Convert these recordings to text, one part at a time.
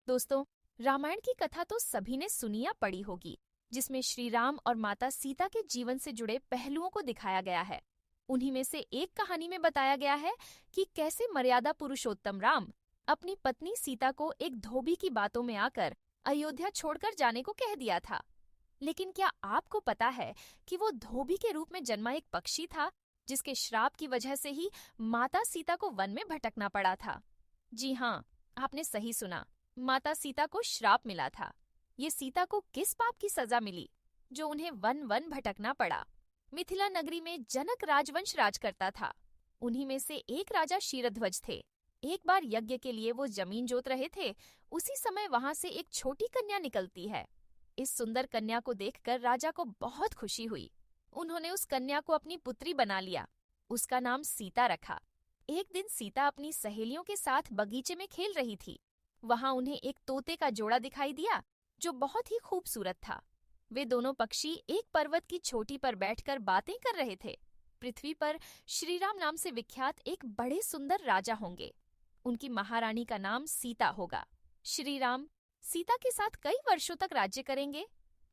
दोस्तों, रामायण की कथा तो सभी ने सुनी या पढ़ी होगी, जिसमें श्री राम और माता सीता के जीवन से जुड़े पहलुओं को दिखाया गया है। उन्हीं में से एक कहानी में बताया गया है कि कैसे मर्यादा पुरुषोत्तम राम अपनी पत्नी सीता को एक धोबी की बातों में आकर अयोध्या छोड़कर जाने को कह दिया था। लेकिन क्या आपको पता है कि वो धोबी के रूप में जन्मा एक पक्षी था, जिसके श्राप की वजह से ही माता सीता को वन में भटकना पड़ा था। जी हाँ, आपने सही सुना, माता सीता को श्राप मिला था। ये सीता को किस पाप की सजा मिली जो उन्हें वन वन भटकना पड़ा? मिथिला नगरी में जनक राजवंश राज करता था। उन्हीं में से एक राजा क्षीरध्वज थे। एक बार यज्ञ के लिए वो जमीन जोत रहे थे। उसी समय वहां से एक छोटी कन्या निकलती है। इस सुंदर कन्या को देखकर राजा को बहुत खुशी हुई। उन्होंने उस कन्या को अपनी पुत्री बना लिया। उसका नाम सीता रखा। एक दिन सीता अपनी सहेलियों के साथ बगीचे में खेल रही थी। वहां उन्हें एक तोते का जोड़ा दिखाई दिया जो बहुत ही खूबसूरत था। वे दोनों पक्षी एक पर्वत की चोटी पर बैठकर बातें कर रहे थे। पृथ्वी पर श्रीराम नाम से विख्यात एक बड़े सुंदर राजा होंगे। उनकी महारानी का नाम सीता होगा। श्रीराम सीता के साथ कई वर्षों तक राज्य करेंगे।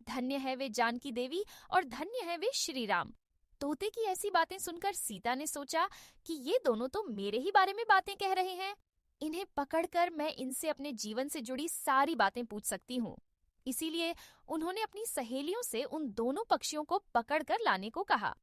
धन्य है वे जानकी देवी और धन्य है वे श्रीराम। तोते की ऐसी बातें सुनकर सीता ने सोचा कि ये दोनों तो मेरे ही बारे में बातें कह रहे हैं। इन्हें पकड़कर मैं इनसे अपने जीवन से जुड़ी सारी बातें पूछ सकती हूँ। इसीलिए उन्होंने अपनी सहेलियों से उन दोनों पक्षियों को पकड़कर लाने को कहा।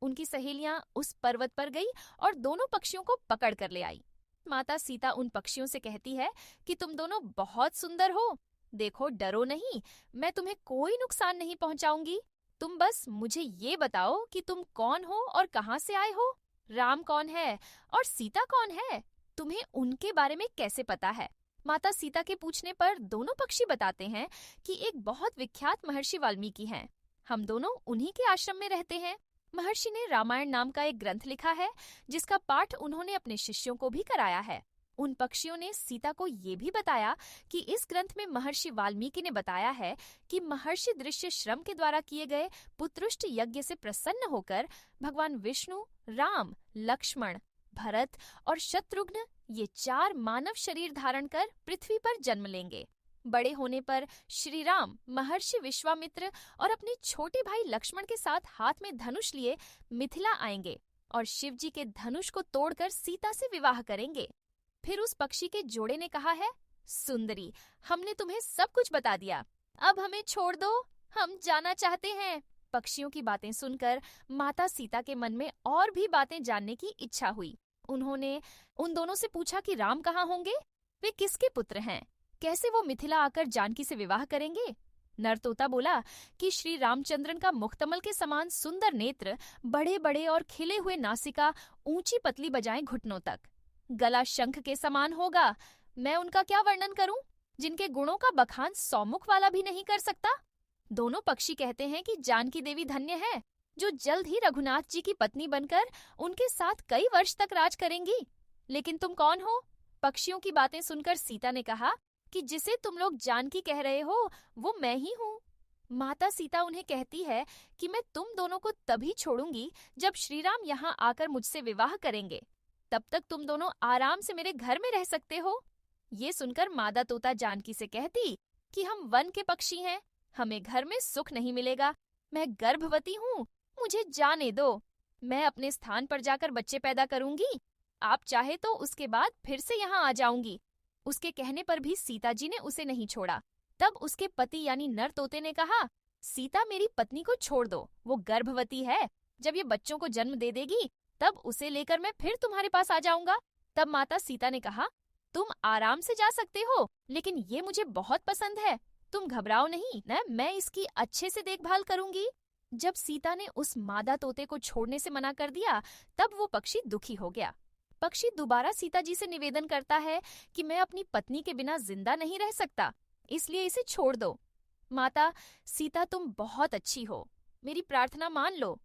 उनकी सहेलियां उस पर्वत पर गई और दोनों पक्षियों को पकड़ कर ले आई। माता सीता उन पक्षियों से कहती है कि तुम दोनों बहुत सुंदर हो। देखो, डरो नहीं, मैं तुम्हें कोई नुकसान नहीं पहुंचाऊंगी। तुम बस मुझे ये बताओ कि तुम कौन हो और कहाँ से आए हो। राम कौन है और सीता कौन है? तुम्हें उनके बारे में कैसे पता है? माता सीता के पूछने पर दोनों पक्षी बताते हैं कि एक बहुत विख्यात महर्षि वाल्मीकि हैं। हम दोनों उन्हीं के आश्रम में रहते हैं। महर्षि ने रामायण नाम का एक ग्रंथ लिखा है, जिसका पाठ उन्होंने अपने शिष्यों को भी कराया है। उन पक्षियों ने सीता को ये भी बताया कि इस ग्रंथ में महर्षि वाल्मीकि ने बताया है कि महर्षि दृश्य श्रम के द्वारा किए गए पुत्रुष्ट यज्ञ से प्रसन्न होकर भगवान विष्णु, राम, लक्ष्मण, भरत और शत्रुघ्न ये 4 मानव शरीर धारण कर पृथ्वी पर जन्म लेंगे। बड़े होने पर श्री राम महर्षि विश्वामित्र और अपने छोटे भाई लक्ष्मण के साथ हाथ में धनुष लिए मिथिला आएंगे और शिव जी के धनुष को तोड़कर सीता से विवाह करेंगे। फिर उस पक्षी के जोड़े ने कहा है, सुंदरी, हमने तुम्हें सब कुछ बता दिया, अब हमें छोड़ दो, हम जाना चाहते हैं। पक्षियों की बातें सुनकर माता सीता के मन में और भी बातें जानने की इच्छा हुई। उन्होंने उन दोनों से पूछा कि राम कहाँ होंगे, वे किसके पुत्र हैं, कैसे वो मिथिला आकर जानकी से विवाह करेंगे। नर तोता बोला कि श्री रामचंद्रन का मुखकमल के समान सुंदर नेत्र, बड़े बड़े और खिले हुए नासिका, ऊंची पतली बजाएं घुटनों तक, गला शंख के समान होगा। मैं उनका क्या वर्णन करूं, जिनके गुणों का बखान सौमुख वाला भी नहीं कर सकता। दोनों पक्षी कहते हैं कि जानकी देवी धन्य है, जो जल्द ही रघुनाथ जी की पत्नी बनकर उनके साथ कई वर्ष तक राज करेंगी। लेकिन तुम कौन हो? पक्षियों की बातें सुनकर सीता ने कहा कि जिसे तुम लोग जानकी कह रहे हो वो मैं ही हूँ। माता सीता उन्हें कहती है कि मैं तुम दोनों को तभी छोड़ूंगी जब श्रीराम यहाँ आकर मुझसे विवाह करेंगे। तब तक तुम दोनों आराम से मेरे घर में रह सकते हो। ये सुनकर मादा तोता जानकी से कहती कि हम वन के पक्षी हैं, हमें घर में सुख नहीं मिलेगा। मैं गर्भवती हूँ, मुझे जाने दो। मैं अपने स्थान पर जाकर बच्चे पैदा करूंगी। आप चाहे तो उसके बाद फिर से यहाँ आ जाऊंगी। उसके कहने पर भी सीता जी ने उसे नहीं छोड़ा। तब उसके पति यानी नर तोते ने कहा, सीता, मेरी पत्नी को छोड़ दो, वो गर्भवती है। जब ये बच्चों को जन्म दे देगी तब उसे लेकर मैं फिर तुम्हारे पास आ जाऊंगा। तब माता सीता ने कहा, तुम आराम से जा सकते हो, लेकिन ये मुझे बहुत पसंद है। तुम घबराओ नहीं, मैं इसकी अच्छे से देखभाल करूंगी। जब सीता ने उस मादा तोते को छोड़ने से मना कर दिया, तब वो पक्षी दुखी हो गया। पक्षी दोबारा सीता जी से निवेदन करता है कि मैं अपनी पत्नी के बिना जिंदा नहीं रह सकता, इसलिए इसे छोड़ दो। माता सीता, तुम बहुत अच्छी हो, मेरी प्रार्थना मान लो।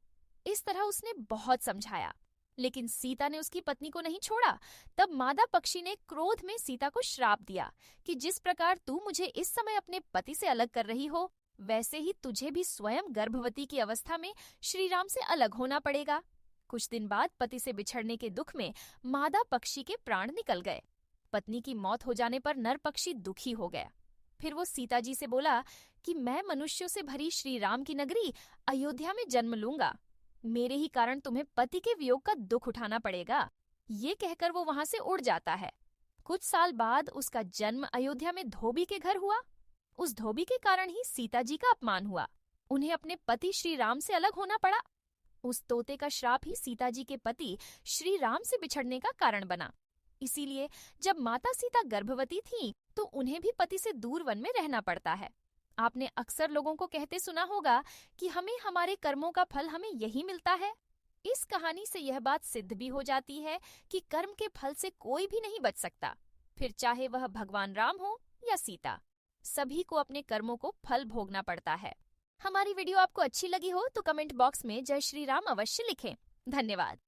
इस तरह उसने बहुत समझाया, लेकिन सीता ने उसकी पत्नी को नहीं छोड़ा। तब मादा पक्षी ने क्रोध में सीता को श्राप दिया कि जिस प्रकार तू मुझे इस समय अपने पति से अलग कर रही हो, वैसे ही तुझे भी स्वयं गर्भवती की अवस्था में श्री राम से अलग होना पड़ेगा। कुछ दिन बाद पति से बिछड़ने के दुख में मादा पक्षी के प्राण निकल गए। पत्नी की मौत हो जाने पर नरपक्षी दुखी हो गया। फिर वो सीता जी से बोला कि मैं मनुष्यों से भरी श्री राम की नगरी अयोध्या में जन्म लूंगा। मेरे ही कारण तुम्हें पति के वियोग का दुख उठाना पड़ेगा। ये कहकर वो वहां से उड़ जाता है। कुछ साल बाद उसका जन्म अयोध्या में धोबी के घर हुआ। उस धोबी के कारण ही सीता जी का अपमान हुआ। उन्हें अपने पति श्री राम से अलग होना पड़ा। उस तोते का श्राप ही सीता जी के पति श्री राम से बिछड़ने का कारण बना। इसीलिए जब माता सीता गर्भवती थीं, तो उन्हें भी पति से दूर वन में रहना पड़ता है। आपने अक्सर लोगों को कहते सुना होगा कि हमें हमारे कर्मों का फल हमें यही मिलता है। इस कहानी से यह बात सिद्ध भी हो जाती है कि कर्म के फल से कोई भी नहीं बच सकता, फिर चाहे वह भगवान राम हो या सीता। सभी को अपने कर्मों को फल भोगना पड़ता है। हमारी वीडियो आपको अच्छी लगी हो तो कमेंट बॉक्स में जय श्री राम अवश्य लिखें। धन्यवाद।